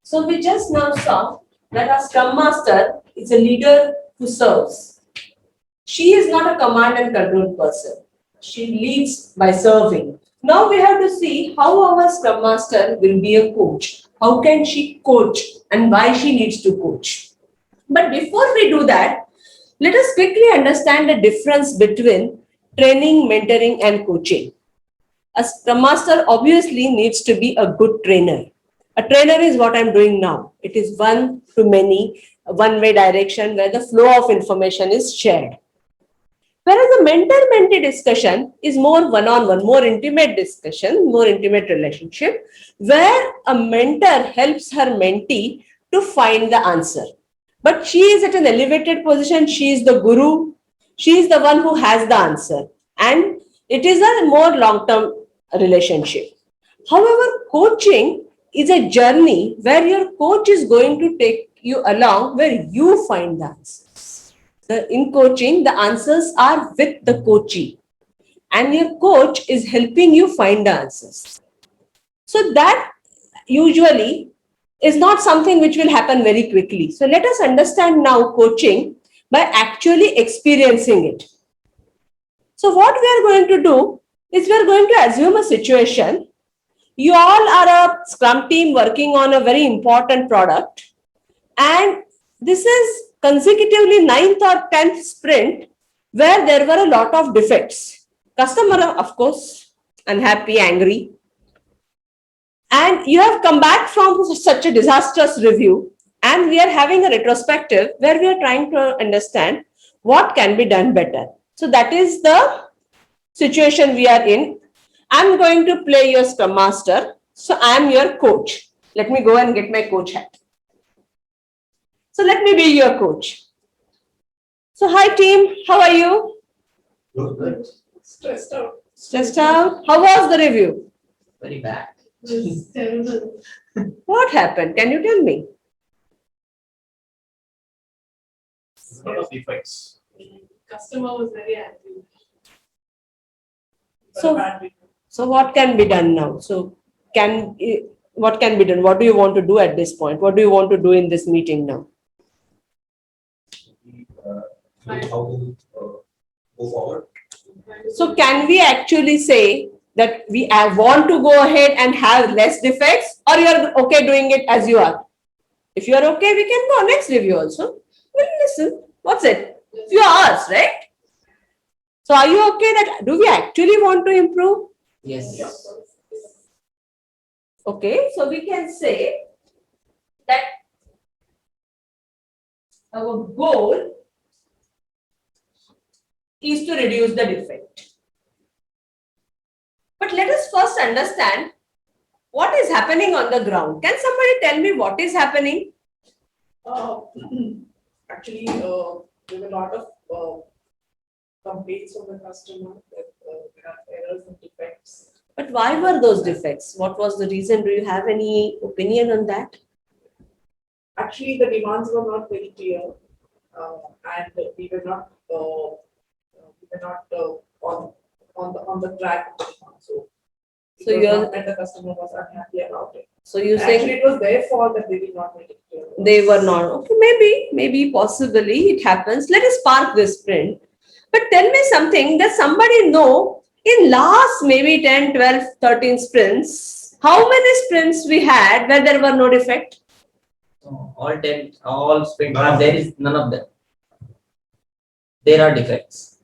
So we just now saw that a Scrum Master is a leader who serves. She is not a command and control person. She leads by serving. Now we have to see how our Scrum Master will be a coach. How can she coach and why she needs to coach? But before we do that, let us quickly understand the difference between training, mentoring, and coaching. A Scrum Master obviously needs to be a good trainer. A trainer is what I'm doing now. It is one to many, a one-way direction where the flow of information is shared. Whereas a mentor-mentee discussion is more one-on-one, more intimate discussion, more intimate relationship, where a mentor helps her mentee to find the answer. But she is at an elevated position, she is the guru, she is the one who has the answer. And it is a more long-term relationship. However, coaching is a journey where your coach is going to take you along where you find the answers. In coaching, the answers are with the coachee, and your coach is helping you find the answers. So that usually is not something which will happen very quickly. So let us understand now coaching by actually experiencing it. So what we are going to do is we are going to assume a situation. You all are a Scrum team working on a very important product, and this is consecutively 9th or 10th sprint where there were a lot of defects. Customer, of course, unhappy, angry. And you have come back from such a disastrous review, and we are having a retrospective where we are trying to understand what can be done better. So that is the situation we are in. I'm going to play your Scrum Master. So I'm your coach. Let me go and get my coach hat. So let me be your coach. So hi team, how are you? Good. Stressed out. Stressed out? How was the review? Very bad. It's terrible. What happened? Can you tell me? A lot of defects. Customer was very angry. So- Bad review. So what can be done now? What can be done? What do you want to do at this point? What do you want to do in this meeting now? How to go forward. So can we actually say that we want to go ahead and have less defects, or you are okay doing it as you are? If you are okay, we can go next review also. We'll listen. What's it? Few hours, right? So are you okay that do we actually want to improve? Yes. Okay, so we can say that our goal is to reduce the defect. But let us first understand what is happening on the ground. Can somebody tell me what is happening? Uh, Actually, there were a lot of complaints from the customer that there are errors and defects. But why were those defects? What was the reason? Do you have any opinion on that? Actually, the demands were not very clear, and we were not on the track. So So it was you're- not that the customer was unhappy about it. So you Actually, saying it was their fault that they did not make it clear. they were not. Okay, maybe, possibly it happens. Let us park this sprint. But tell me something that somebody know in last maybe 10, 12, 13 sprints, how many sprints we had where there were no defect? All 10, all sprint, there is none of them. There are defects.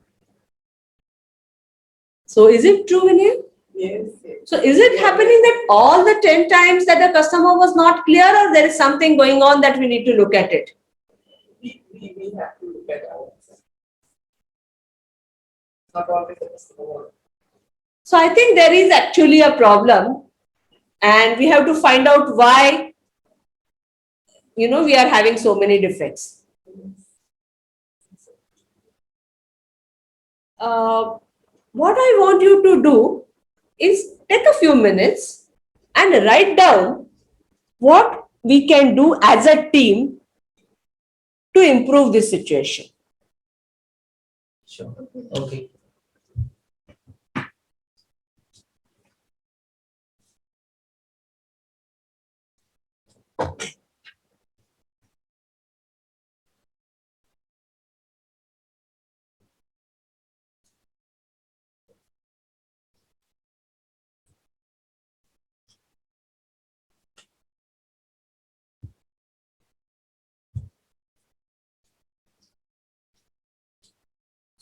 So is it true, Vinay? Yes, yes. So is it happening that all the 10 times that the customer was not clear, or there is something going on that we need to look at it? We have to look at ourselves. Not always the customer wants. So I think there is actually a problem, and we have to find out why, we are having so many defects. What I want you to do is take a few minutes and write down what we can do as a team to improve this situation. Sure. Okay.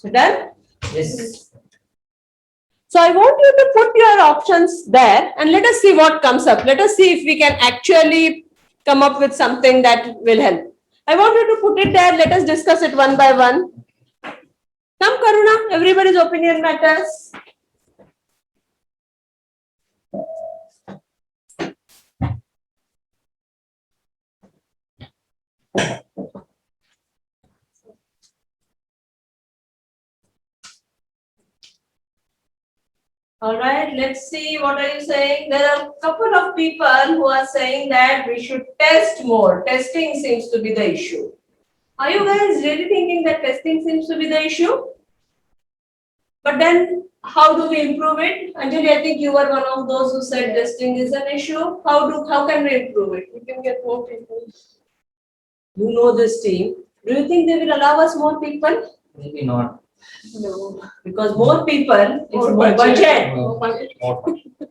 So done? Yes. So I want you to put your options there and let us see what comes up. Let us see if we can actually come up with something that will help. I want you to put it there. Let us discuss it one by one. Come, Karuna, everybody's opinion matters. All right, let's see, what are you saying? There are a couple of people who are saying that we should test more. Testing seems to be the issue. Are you guys really thinking that testing seems to be the issue? But then how do we improve it? Anjali, I think you were one of those who said testing is an issue. How can we improve it? We can get more people. You know this team. Do you think they will allow us more people? Maybe not. No. Because more people, it's More more budget. More budget.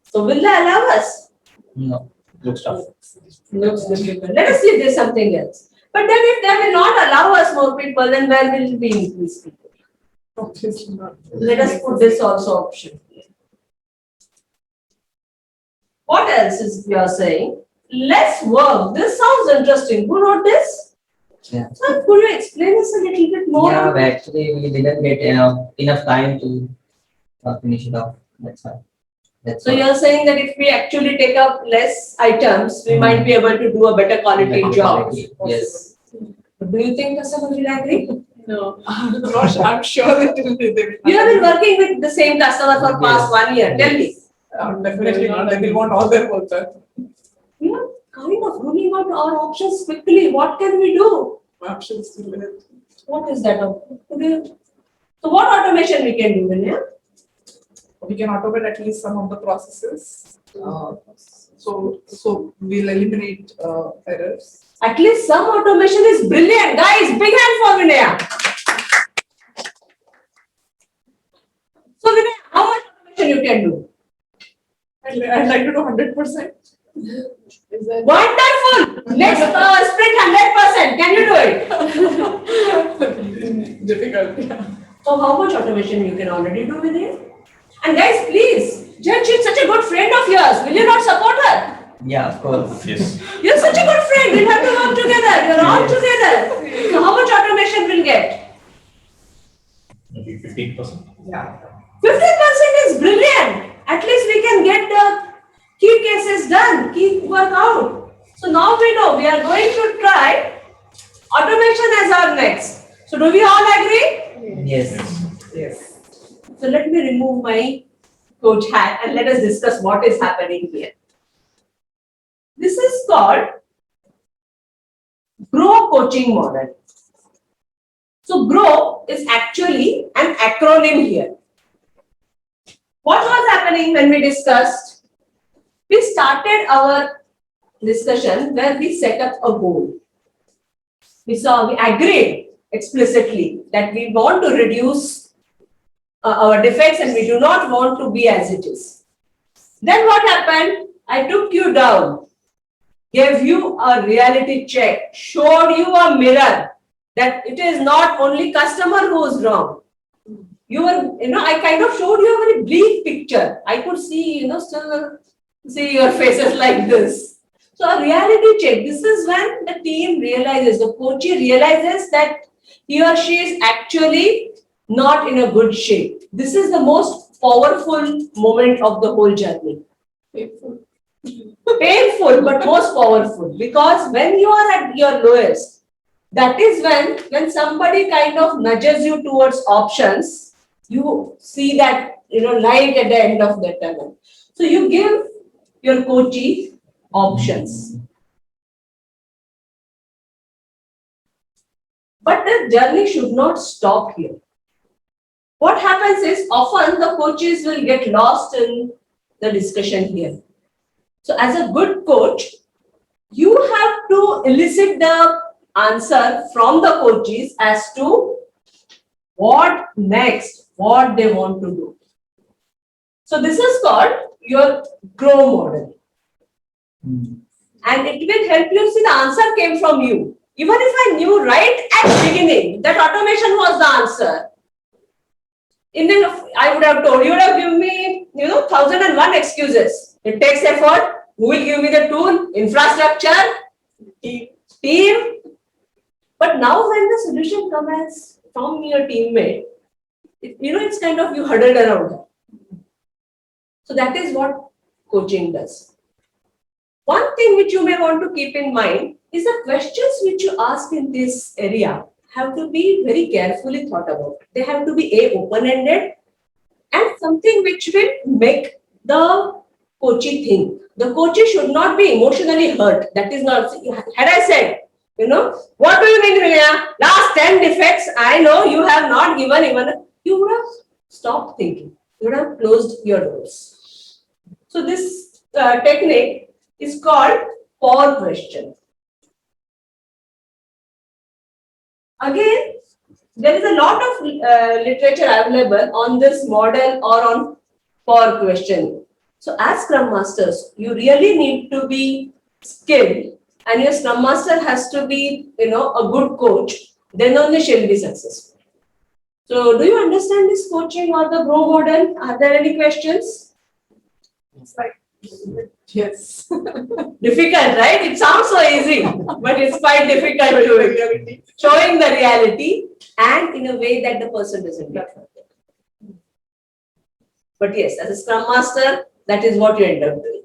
So will they allow us? No. Looks tough. Looks difficult. Let us see if there's something else. But then if they will not allow us more people, then where will we increase people? Obviously not. Let us put this also option. What else is you are saying? Less work. This sounds interesting. Who wrote this? Yeah. So could you explain this a little bit more? Yeah, but actually we didn't get enough time to finish it off. That's why. That's So all. you are saying that if we actually take up less items, we might be able to do a better quality Better job. quality, yes. Do you think customer will agree? No. I'm sure that they will. You have been working with the same customer for past 1 year. Tell me. Definitely not. They will want all their work done. We are kind of ruling out our options quickly. What can we do? Options to limit. What is that? So what automation we can do, Vinaya? We can automate at least some of the processes. Uh, So we'll eliminate errors. At least some automation is brilliant. Guys, big hand for Vinaya. So Vinaya, how much automation you can do? I'd like to do 100%. Is that Wonderful. Let's split 100%. Can you do it? difficult? Yeah. So how much automation you can already do with it? And guys, please, Jen, she's such a good friend of yours. Will you not support her? Yeah, of course. Yes. You're such a good friend. We'll have to work together. You're all Yes. together. So how much automation we'll get? Maybe 15%. Yeah. 50% is brilliant. At least we can get the key cases done, key work out. So now we know we are going to try automation as our next. So do we all agree? Yes. Yes. So let me remove my coach hat and let us discuss what is happening here. This is called GROW coaching model. So GROW is actually an acronym here. What was happening when we discussed? We started our discussion where we set up a goal. We agreed explicitly that we want to reduce our defects and we do not want to be as it is. Then what happened? I took you down, gave you a reality check, showed you a mirror that it is not only customer who is wrong. You were, I kind of showed you a very bleak picture. I could see, still see your faces like this. So a reality check, this is when the team realizes, the coachee realizes that he or she is actually not in a good shape. This is the most powerful moment of the whole journey. Painful. Painful, but most powerful. Because when you are at your lowest, that is when somebody kind of nudges you towards options, you see that, light at the end of the tunnel. So you give your coachee options. But the journey should not stop here. What happens is often the coaches will get lost in the discussion here. So as a good coach, you have to elicit the answer from the coaches as to what next, what they want to do. So this is called your GROW model. And it will help you see the answer came from you. Even if I knew right at the beginning that automation was the answer, I would have told you, would have given me, 1001 excuses. It takes effort. Who will give me the tool? Infrastructure, team. But now when the solution comes from your teammate, it's kind of you huddled around her. So that is what coaching does. One thing which you may want to keep in mind is the questions which you ask in this area have to be very carefully thought about. They have to be open-ended and something which will make the coachee think. The coachee should not be emotionally hurt. That is not, had I said, what do you mean, Vinaya? Last 10 defects, I know you have not given even, you would have stopped thinking. You would have closed your doors. So this technique is called POR question. Again, there is a lot of literature available on this model or on POR question. So as Scrum Masters, you really need to be skilled and your Scrum Master has to be, a good coach, then only she'll be successful. So do you understand this coaching or the Bro model? Are there any questions? It's like, yes. Difficult, right? It sounds so easy, but it's quite difficult to Reality. showing the reality and in a way that the person doesn't get hurt. But yes, as a Scrum Master, that is what you end up doing.